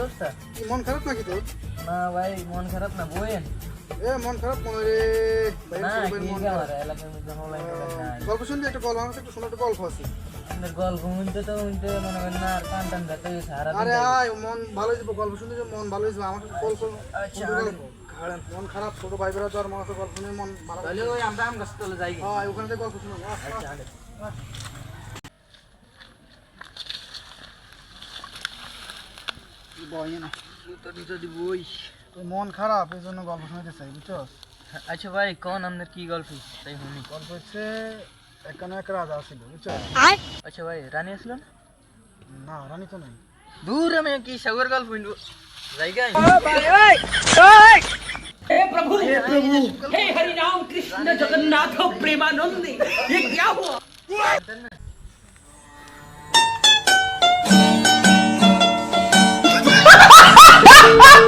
অবস্থা? কি মন খারাপ নাকি তোর? না ভাই মন খারাপ না, বইয়েন। মন খারাপ মনে রে ভাই, না সবাই কি মন আমার খারাপ। এলাকার মধ্যে অনলাইন নাই। গল্প শুনবি? একটা গল্প, আমার কাছে একটা শোনা একটা গল্প আছে। আপনার গল্প শুনতে মনে করেন না আর কান টান ব্যথা হয়ে সারা দিন আরে যাই। আয়, মন ভালো হয়ে যাবে, গল্প শুনতে যে মন ভালো হয়ে যাবে। আমার কাছে গল্প আচ্ছা, শুনতে গল্প। মন খারাপ, ছোট ভাই বেড়া তো আর মনে গল্প শুনে মন মারা। তাহলে ওই আমরা আম গাছ তলে যাই। ওখানে থেকে গল্প শুনো। আচ্ছা বই না, তো দিতে দিবই। তোর মন খারাপ এই জন্য গল্প শুনতে চাই, বুঝছস? আচ্ছা ভাই কোন আপনার কি গল্প তাই শুনি। গল্প হচ্ছে এখানে এক রাজা ছিল, বুঝছস? আচ্ছা ভাই রানী আসলো না? না, রানী তো নাই। দূর আমি কি সাগর গল্প শুনবো জায়গায়। हे प्रभु हे हरि राम कृष्ण जगन्नाथ प्रेमानंद ये क्या हुआ?